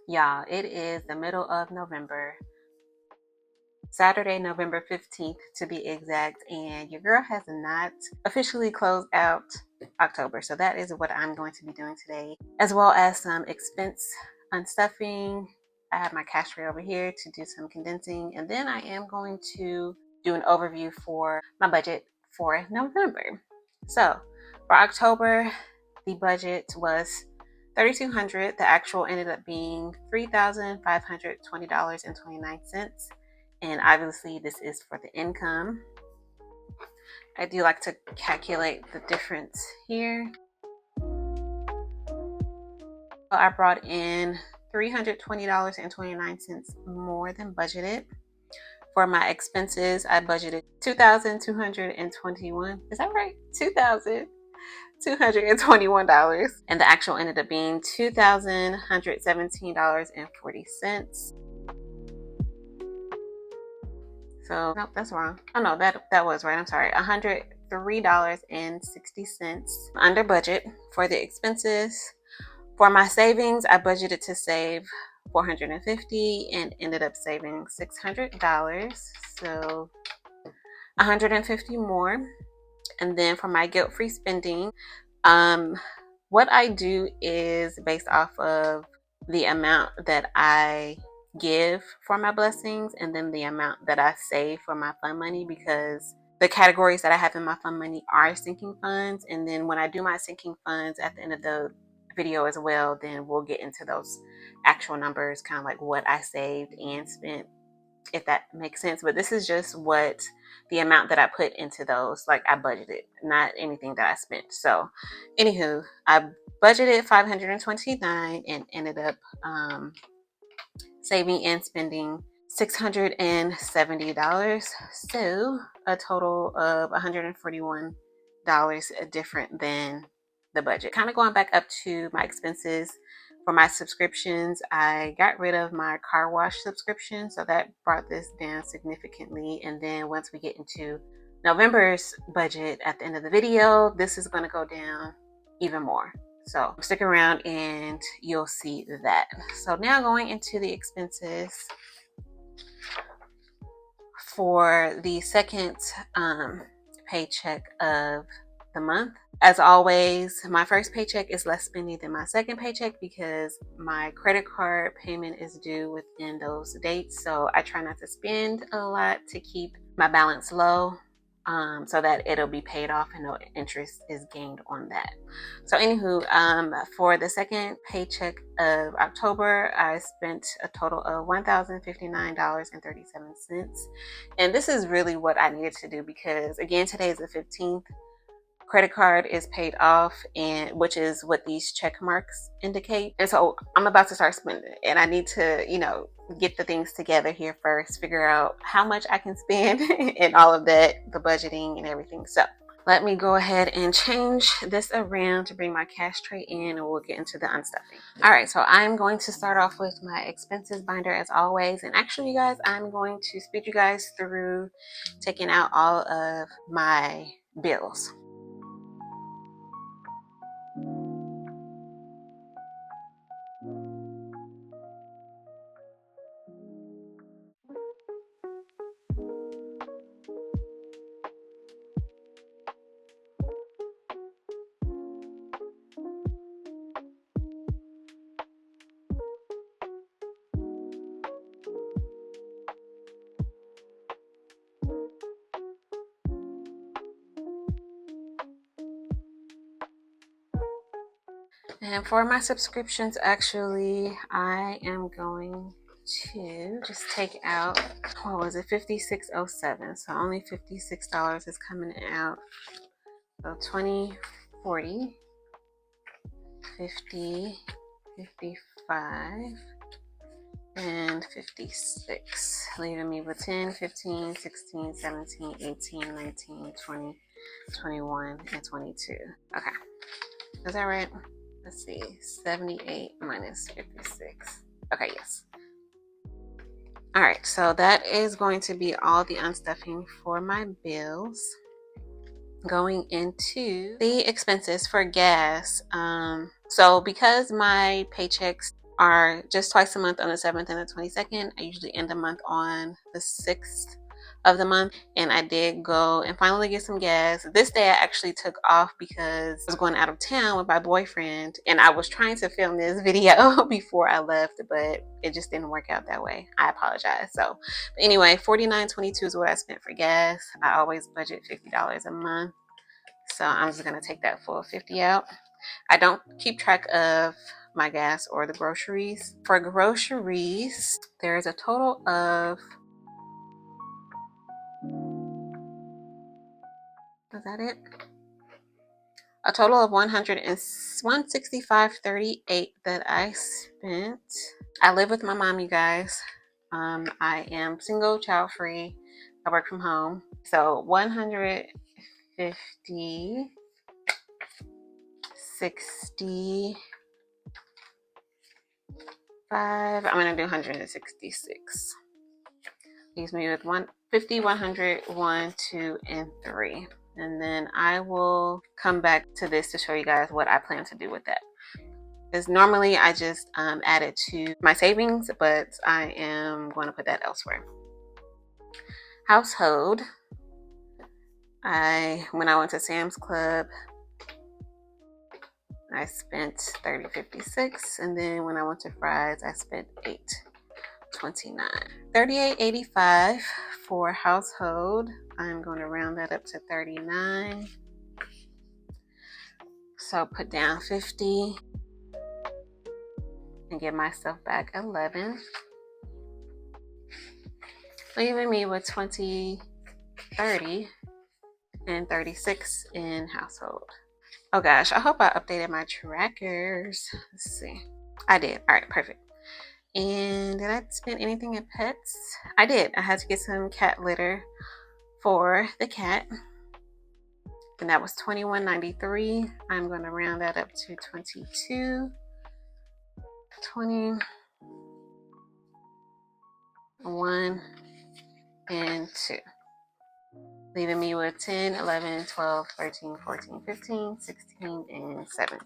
Y'all, it is the middle of November, Saturday, November 15th to be exact, and your girl has not officially closed out October. So that is what I'm going to be doing today, as well as some expense unstuffing. I have my cash tray over here to do some condensing, and then I am going to do an overview for my budget for November. So for October, the budget was $3,200. The actual ended up being $3,520.29. And obviously this is for the income. I do like to calculate the difference here. I brought in $320.29 more than budgeted. For my expenses, I budgeted $2,221. Is that right? $2,221. And the actual ended up being $2,117.40. So nope, that's wrong. Oh no, that was right. I'm sorry. $103.60 under budget for the expenses. For my savings, I budgeted to save $450 and ended up saving $600. So $150 more. And then for my guilt-free spending, what I do is based off of the amount that I give for my blessings and then the amount that I save for my fund money, because the categories that I have in my fund money are sinking funds. And then when I do my sinking funds at the end of the video as well, then we'll get into those actual numbers, kind of like what I saved and spent, if that makes sense. But this is just what the amount that I put into those, like I budgeted, not anything that I spent. So anywho, I budgeted $529 and ended up saving and spending $670. So a total of $141 different than the budget. Kind of going back up to my expenses. For my subscriptions, I got rid of my car wash subscription, so that brought this down significantly. And then once we get into November's budget at the end of the video, this is going to go down even more. So stick around and you'll see that. So now going into the expenses for the second paycheck of the month. As always, my first paycheck is less spending than my second paycheck because my credit card payment is due within those dates. So I try not to spend a lot to keep my balance low, so that it'll be paid off and no interest is gained on that. So anywho, for the second paycheck of October, I spent a total of $1,059.37. And this is really what I needed to do because, again, today is the 15th. Credit card is paid off, and which is what these check marks indicate. And so I'm about to start spending, and I need to, get the things together here first, figure out how much I can spend and all of that, the budgeting and everything. So let me go ahead and change this around to bring my cash tray in, and we'll get into the unstuffing. All right, so I'm going to start off with my expenses binder as always. And actually, you guys, I'm going to speed you guys through taking out all of my bills. And for my subscriptions, actually, I am going to just take out, what was it, $56.07. So only $56 is coming out. So 20, 40, 50, 55, and 56, leaving me with 10, 15, 16, 17, 18, 19, 20, 21, and 22. Okay, is that right? Let's see, 78 minus 56. Okay, yes. All right, so that is going to be all the unstuffing for my bills. Going into the expenses for gas. So because my paychecks are just twice a month on the 7th and the 22nd. I usually end the month on the 6th of the month, and I did go and finally get some gas. This day I actually took off because I was going out of town with my boyfriend, and I was trying to film this video before I left, but it just didn't work out that way. I apologize. So anyway, $49.22 is what I spent for gas. I always budget $50 a month, so I'm just gonna take that full 50 out. I don't keep track of my gas or the groceries. For groceries, there's a total of, is that it? A total of 165.38 that I spent. I live with my mom, you guys. I am single, child free. I work from home. So 150, 65. I'm gonna do 166. Leaves me with 150, 100, 1, 2, and 3. And then I will come back to this to show you guys what I plan to do with that. Because normally I just add it to my savings, but I am going to put that elsewhere. Household. When I went to Sam's Club, I spent $30.56, and then when I went to Fry's, I spent $8.29. $38.85 for household. I'm going to round that up to $39. So put down 50 and give myself back 11, leaving me with 20, 30, and 36 in household. Oh gosh, I hope I updated my trackers. Let's see. I did. All right, perfect. And did I spend anything in pets? I did. I had to get some cat litter for the cat, and that was $21.93. I'm going to round that up to 22, 20, 1, and 2, leaving me with 10, 11, 12, 13, 14, 15, 16, and 17.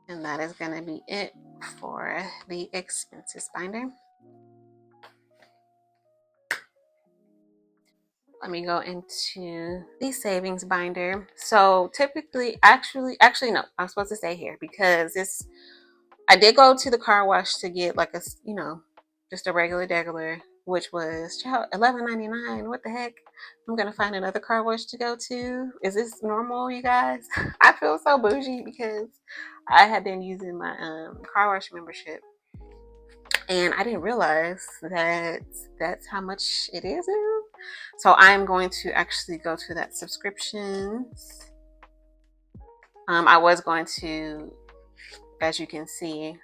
And that is going to be it for the expenses binder. Let me go into the savings binder. So typically, actually no, I'm supposed to stay here because I did go to the car wash to get like a, just a regular, which was $11.99. What the heck? I'm gonna find another car wash to go to. Is this normal, you guys? I feel so bougie because I had been using my car wash membership, and I didn't realize that that's how much it is now. So I'm going to actually go to that subscriptions. I was going to, as you can see,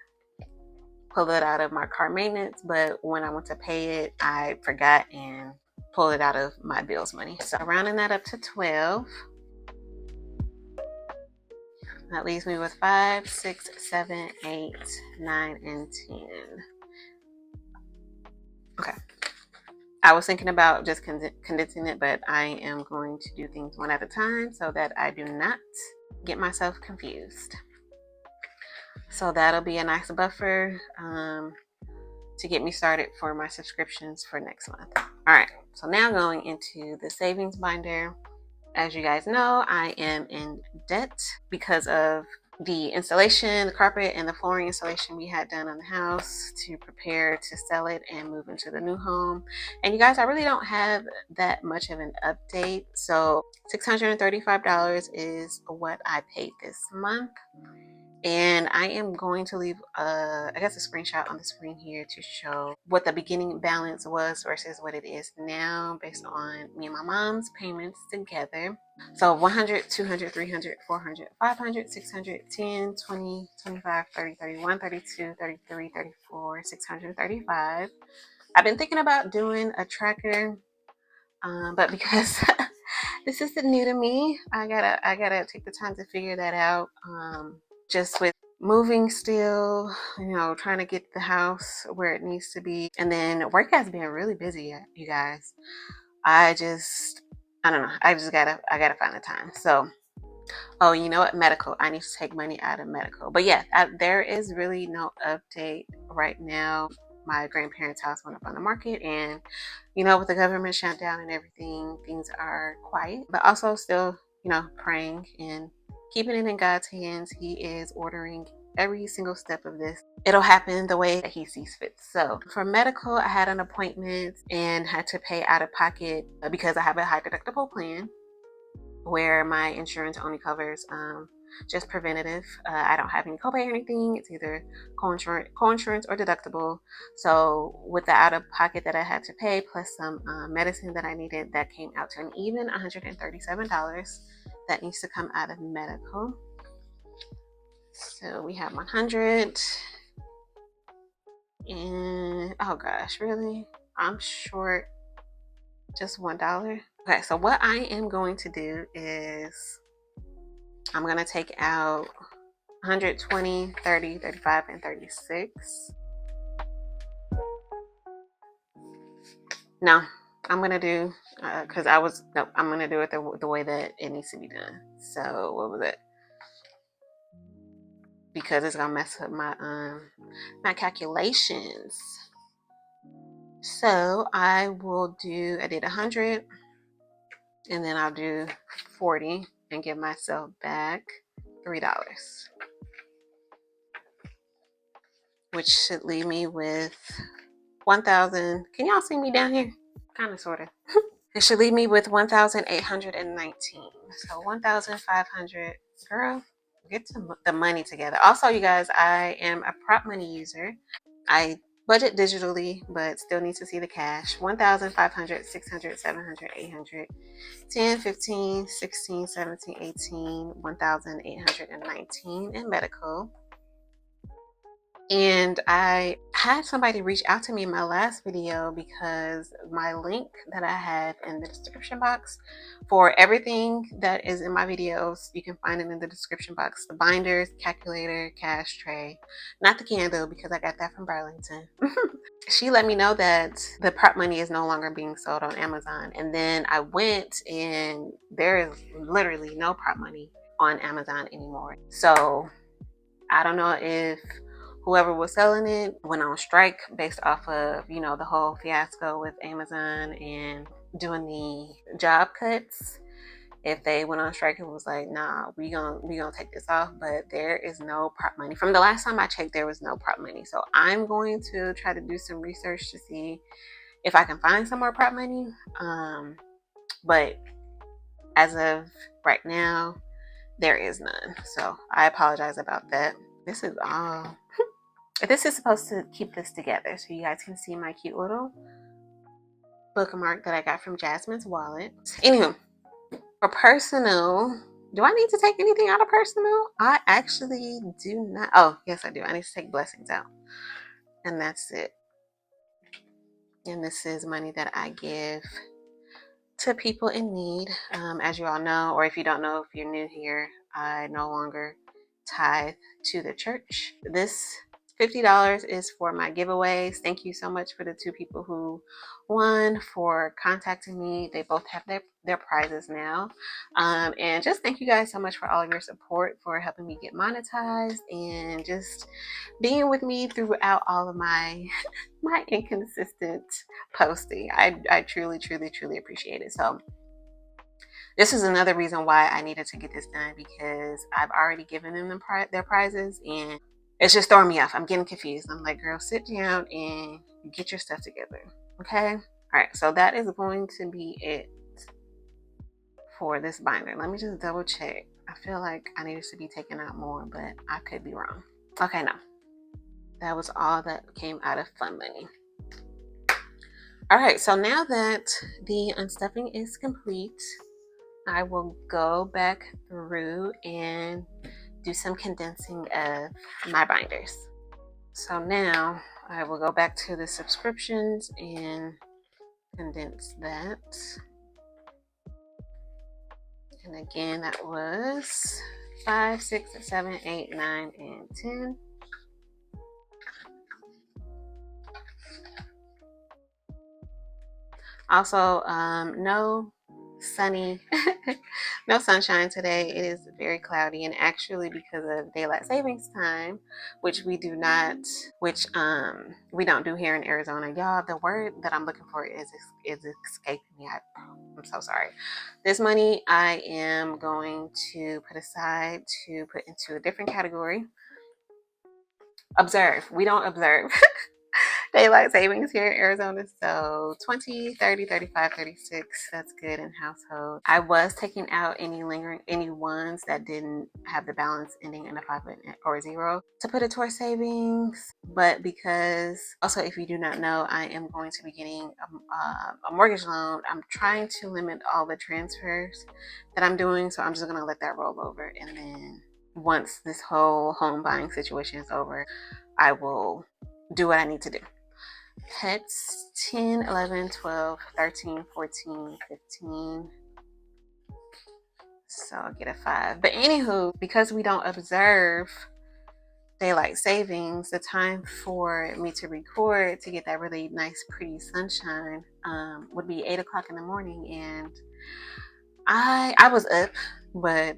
pull it out of my car maintenance, but when I went to pay it, I forgot and pulled it out of my bills money. So rounding that up to 12. That leaves me with 5, 6, 7, 8, 9, and 10. Okay. I was thinking about just condensing it, but I am going to do things one at a time so that I do not get myself confused. So that'll be a nice buffer to get me started for my subscriptions for next month. All right, so now going into the savings binder. As you guys know, I am in debt because of the installation, the carpet and the flooring installation we had done on the house to prepare to sell it and move into the new home. And you guys, I really don't have that much of an update. So $635 is what I paid this month. And I am going to leave, I guess, a screenshot on the screen here to show what the beginning balance was versus what it is now based on me and my mom's payments together. So 100, 200, 300, 400, 500, 600, 10, 20, 25, 30, 31, 32, 33, 34, 635. I've been thinking about doing a tracker, but because this is new to me, I gotta take the time to figure that out. Just with moving still, trying to get the house where it needs to be. And then work has been really busy, you guys. I don't know. I gotta find the time. So Oh, you know what? Medical. I need to take money out of medical. But yeah, there is really no update right now. My grandparents' house went up on the market, and with the government shutdown and everything, things are quiet. But also still, praying and keeping it in God's hands. He is ordering every single step of this. It'll happen the way that He sees fit. So for medical, I had an appointment and had to pay out of pocket because I have a high deductible plan where my insurance only covers just preventative. I don't have any copay or anything. It's either co-insurance or deductible. So with the out-of-pocket that I had to pay plus some medicine that I needed, that came out to an even $137 that needs to come out of medical. So we have 100 and oh gosh, really? I'm short just $1. Okay, so what I am going to do is I'm going to take out 120, 30, 35, and 36. No, I'm going to do, because I'm going to do it the way that it needs to be done. So what was it? Because it's going to mess up my calculations. So I did 100, and then I'll do 40 and give myself back $3, which should leave me with 1,000. Can y'all see me down here? Kind of, sort of. It should leave me with 1,819. So 1,500. Girl, get the money together. Also, you guys, I am a prop money user. I budget digitally, but still need to see the cash. 1,500, 600, 700, 800, 10, 15, 16, 17, 18, 1,819 in medical. And I had somebody reach out to me in my last video because my link that I have in the description box for everything that is in my videos, you can find it in the description box. The binders, calculator, cash tray, not the candle because I got that from Burlington. She let me know that the prop money is no longer being sold on Amazon. And then I went and there is literally no prop money on Amazon anymore. So I don't know if whoever was selling it went on strike based off of, the whole fiasco with Amazon and doing the job cuts. If they went on strike and was like, nah, we gonna take this off, but there is no prop money. From the last time I checked, there was no prop money. So I'm going to try to do some research to see if I can find some more prop money. But as of right now, there is none. So I apologize about that. This is all. This is supposed to keep this together so you guys can see my cute little bookmark that I got from Jasmine's wallet. Anywho, for personal, do I need to take anything out of personal? I actually do not. Oh, yes, I do. I need to take blessings out. And that's it. And this is money that I give to people in need. As you all know, or if you don't know, if you're new here, I no longer tithe to the church. This $50 is for my giveaways. Thank you so much for the 2 people who won, for contacting me. They both have their prizes now. And just thank you guys so much for all of your support, for helping me get monetized, and just being with me throughout all of my inconsistent posting. I truly, truly, truly appreciate it. So this is another reason why I needed to get this done, because I've already given them their prizes and it's just throwing me off. I'm getting confused. I'm like, girl, sit down and get your stuff together. Okay? All right. So that is going to be it for this binder. Let me just double check. I feel like I needed to be taking out more, but I could be wrong. Okay, no. That was all that came out of fun money. All right. So now that the unstuffing is complete, I will go back through and do some condensing of my binders. So now I will go back to the subscriptions and condense that. And again, that was 5, 6, 7, 8, 9, and 10. Also, no sunny No sunshine today. It is very cloudy, and actually because of daylight savings time, which we do not, which we don't do here in Arizona. Y'all, the word that I'm looking for is escaping me. I'm so sorry. This money I am going to put aside to put into a different category. Observe. We don't observe daylight savings here in Arizona. So 20, 30, 35, 36. That's good in household. I was taking out any ones that didn't have the balance ending in a 5 or 0 to put it towards savings. But because also, if you do not know, I am going to be getting a mortgage loan. I'm trying to limit all the transfers that I'm doing. So I'm just going to let that roll over. And then once this whole home buying situation is over, I will do what I need to do. Pets 10, 11, 12, 13, 14, 15. So I'll get a 5. But anywho, because we don't observe daylight savings, the time for me to record to get that really nice, pretty sunshine would be 8 o'clock in the morning. And I was up, but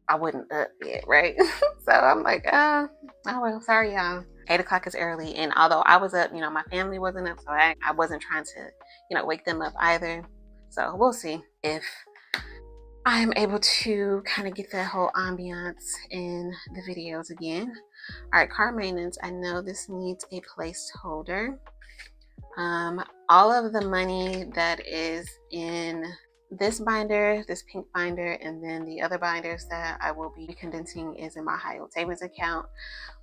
I wasn't up yet, right? So I'm like, oh well, sorry y'all. 8 o'clock is early, and although I was up, my family wasn't up, so I wasn't trying to, wake them up either. So we'll see if I'm able to kind of get that whole ambiance in the videos again. All right, car maintenance. I know this needs a placeholder. All of the money that is in this binder, this pink binder, and then the other binders that I will be condensing is in my high yield savings account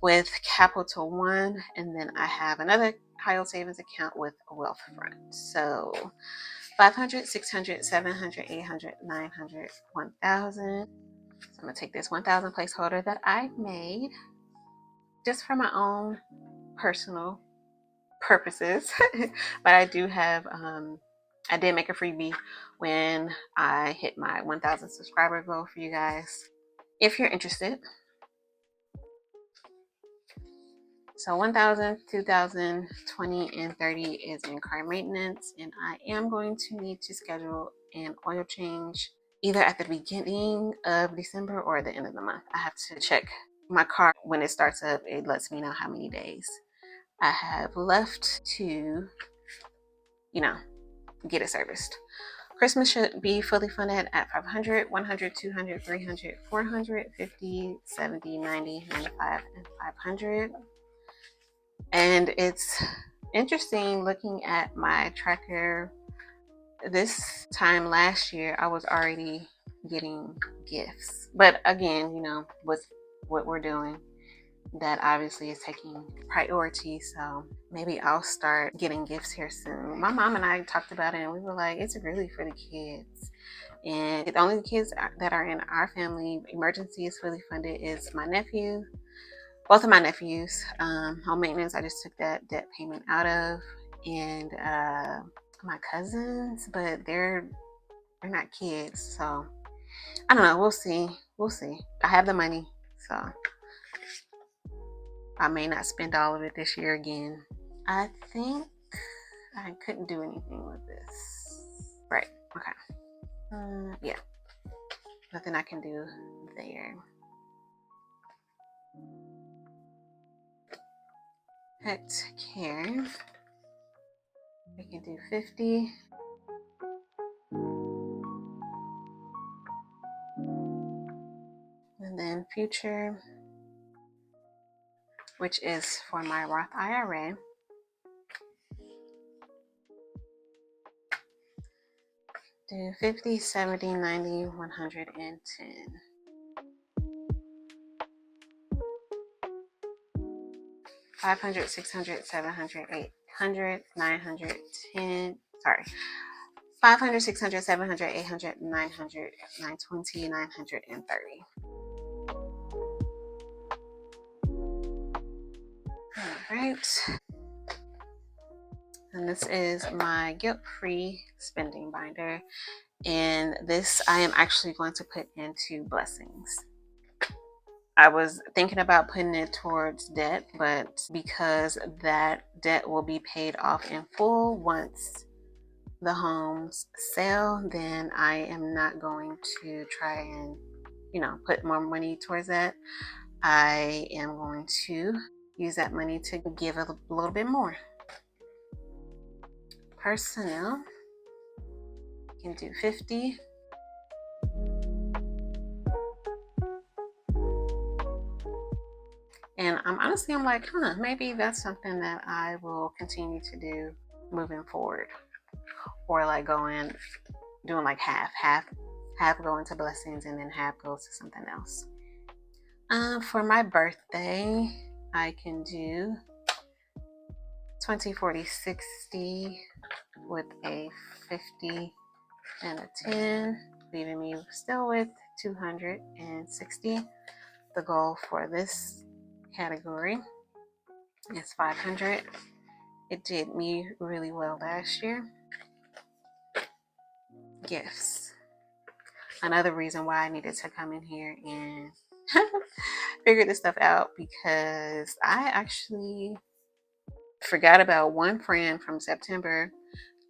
with Capital One, and then I have another high yield savings account with Wealthfront. So 500, 600, 700, 800, 900, 1,000. So I'm gonna take this 1,000 placeholder that I made just for my own personal purposes. But I do have I did make a freebie when I hit my 1,000 subscriber goal for you guys if you're interested. So 1,000, 2,000, 20, and 30 is in car maintenance, and I am going to need to schedule an oil change either at the beginning of December or at the end of the month. I have to check my car when it starts up. It lets me know how many days I have left to, get it serviced. Christmas should be fully funded at 500, 100, 200, 300, 400, 50, 70, 90, 95, and 500. And it's interesting looking at my tracker. This time last year, I was already getting gifts. But again, with what we're doing, that obviously is taking priority. So maybe I'll start getting gifts here soon. My mom and I talked about it, and we were like, it's really for the kids. And the only kids that are in our family, emergency is fully funded, is my nephew. Both of my nephews. Home maintenance, I just took that debt payment out of. And my cousins, but they're not kids. So I don't know. We'll see. I have the money. So I may not spend all of it this year again. I think I couldn't do anything with this. Right. Okay. Yeah. Nothing I can do there. Pet care. We can do 50. And then future, which is for my Roth IRA. Do 50, 70, 90, 110. 500, 600, 700, 800, 900, 10. Sorry. 500, 600, 700, 800, 900, 920, 930. All right. And this is my guilt-free spending binder. And this I am actually going to put into blessings. I was thinking about putting it towards debt, but because that debt will be paid off in full once the homes sell, then I am not going to try and, put more money towards that. I am going to use that money to give a little bit more. Personnel can do 50. And I'm like, maybe that's something that I will continue to do moving forward. Or like doing like half go into blessings and then half goes to something else. For my birthday, I can do 20, 40, 60 with a 50 and a 10, leaving me still with 260. The goal for this category is 500. It did me really well last year. Gifts. Another reason why I needed to come in here and figure this stuff out, because I actually forgot about one friend from September.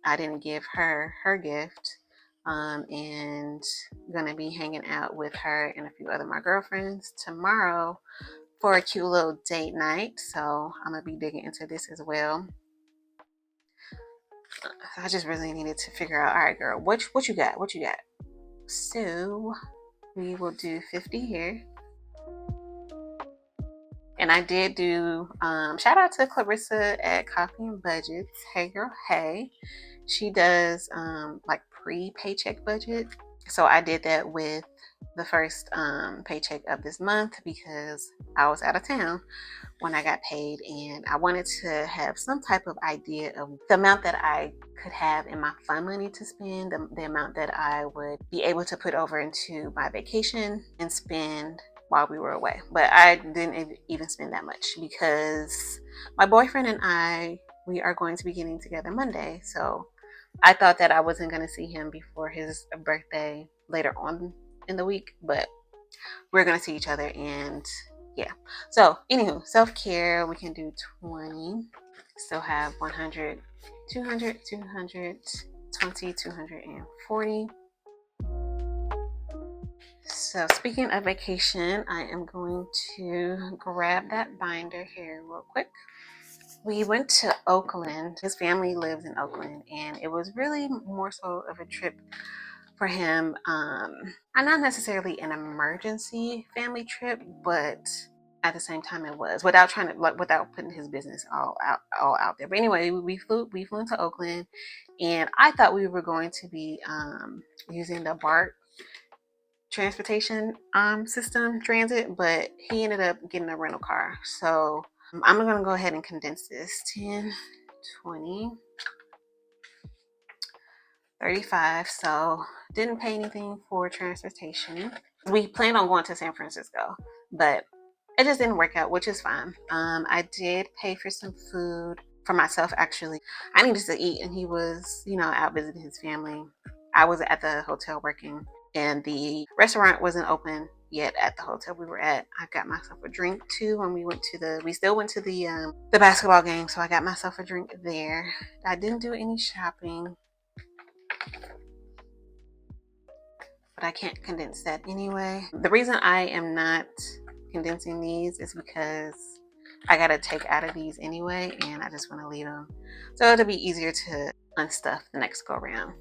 I didn't give her gift. And gonna be hanging out with her and a few other my girlfriends tomorrow for a cute little date night. So I'm gonna be digging into this as well. I just really needed to figure out, all right, girl, what you got? What you got? So we will do 50 here. And I did do, shout out to Clarissa at Coffee and Budgets. Hey girl, hey. She does like pre-paycheck budget. So I did that with the first paycheck of this month because I was out of town when I got paid, and I wanted to have some type of idea of the amount that I could have in my fun money to spend, the amount that I would be able to put over into my vacation and spend while we were away. But I didn't even spend that much because my boyfriend and we are going to be getting together Monday. So I thought that I wasn't going to see him before his birthday later on in the week, but we're going to see each other. And yeah. So anywho, self-care, we can do 20. Still have 100, 200, 200, 20, 240. So speaking of vacation, I am going to grab that binder here real quick. We went to Oakland. His family lives in Oakland, and it was really more so of a trip for him. Not necessarily an emergency family trip, but at the same time it was, without putting his business all out there. But anyway, we flew into Oakland, and I thought we were going to be using the BART transportation system transit, but he ended up getting a rental car. So I'm gonna go ahead and condense this. 10, 20, 35. So didn't pay anything for transportation. We planned on going to San Francisco, but it just didn't work out, which is fine. I did pay for some food for myself. Actually, I needed to eat, and he was, out visiting his family. I was at the hotel working, and the restaurant wasn't open yet at the hotel we were at. I got myself a drink too when we still went to the basketball game, so I got myself a drink there. I didn't do any shopping, but I can't condense that anyway. The reason I am not condensing these is because I gotta take out of these anyway, and I just want to leave them so it'll be easier to unstuff the next go around.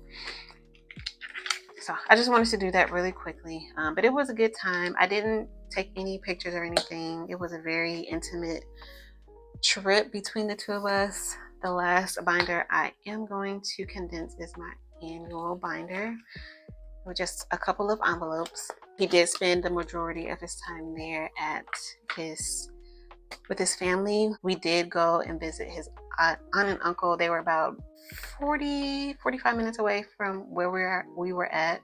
So I just wanted to do that really quickly, but it was a good time. I didn't take any pictures or anything. It was a very intimate trip between the two of us. The last binder I am going to condense is my annual binder with just a couple of envelopes. He did spend the majority of his time there with his family. We did go and visit his aunt and uncle. They were about 45 minutes away from where we were at.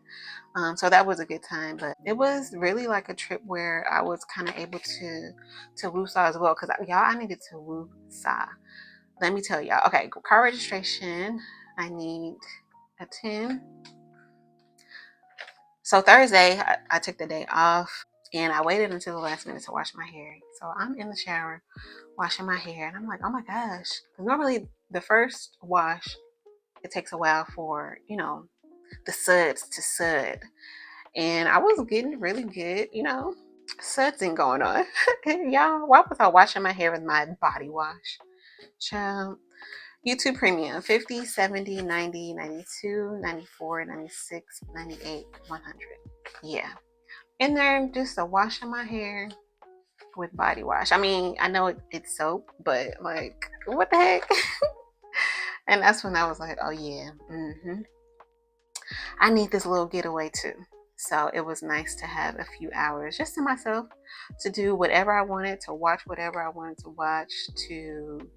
So that was a good time, but it was really like a trip where I was kind of able to woo-saw as well, because I needed to woo-saw. Let me tell y'all. Okay, car registration, I need a 10. So Thursday, I took the day off, and I waited until the last minute to wash my hair. So I'm in the shower washing my hair, and I'm like, oh my gosh. Because normally the first wash it takes a while for, you know, the suds to sud. And I was getting really good, you know, sudsing going on. Y'all, why was I washing my hair with my body wash? Child. YouTube Premium 50, 70, 90, 92, 94, 96, 98, 100. Yeah. And then just a washing my hair with body wash. I mean, I know it's soap, but like, what the heck? And that's when I was like, oh yeah, I need this little getaway too. So it was nice to have a few hours just to myself to do whatever I wanted, to watch whatever I wanted to watch, to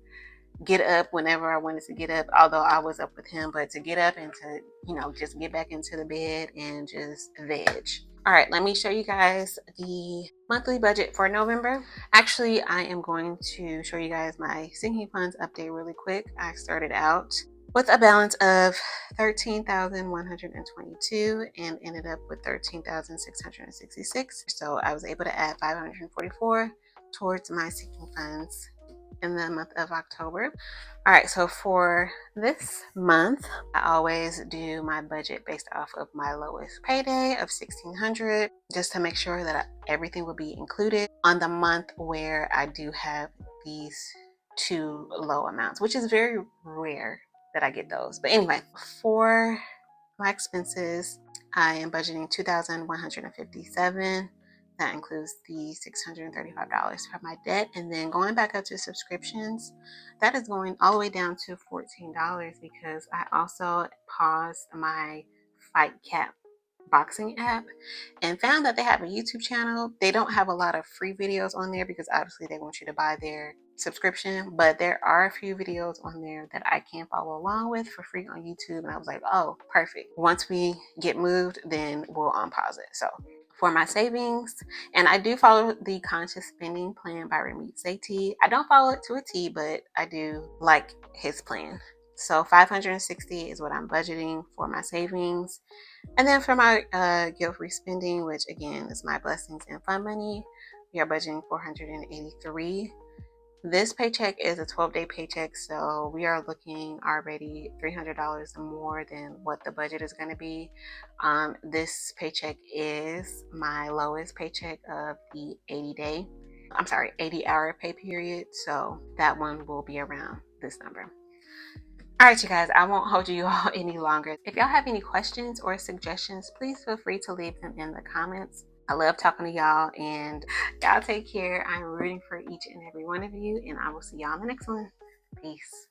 get up whenever I wanted to get up, although I was up with him, but to get up and to, you know, just get back into the bed and just veg. All right, let me show you guys the monthly budget for November. Actually, I am going to show you guys my sinking funds update really quick. I started out with a balance of $13,122 and ended up with $13,666. So I was able to add $544 towards my sinking funds in the month of October. All right, so for this month, I always do my budget based off of my lowest payday of $1,600, just to make sure that everything will be included on the month where I do have these two low amounts, which is very rare that I get those. But anyway, for my expenses, I am budgeting $2,157. That includes the $635 for my debt. And then going back up to subscriptions, that is going all the way down to $14 because I also paused my Fight Cap boxing app and found that they have a YouTube channel. They don't have a lot of free videos on there because obviously they want you to buy their subscription, but there are a few videos on there that I can follow along with for free on YouTube. And I was like, oh, perfect. Once we get moved, then we'll unpause it. So for my savings, and I do follow the conscious spending plan by Ramit Sethi. I don't follow it to a T, but I do like his plan. So 560 is what I'm budgeting for my savings. And then for my guilt-free spending, which again is my blessings and fun money, we are budgeting 483. This paycheck is a 12-day paycheck, so we are looking already $300 more than what the budget is going to be. This paycheck is my lowest paycheck of the 80-hour pay period, so that one will be around this number. All right, you guys, I won't hold you all any longer. If y'all have any questions or suggestions, please feel free to leave them in the comments. I love talking to y'all, and y'all take care. I'm rooting for each and every one of you, and I will see y'all in the next one. Peace.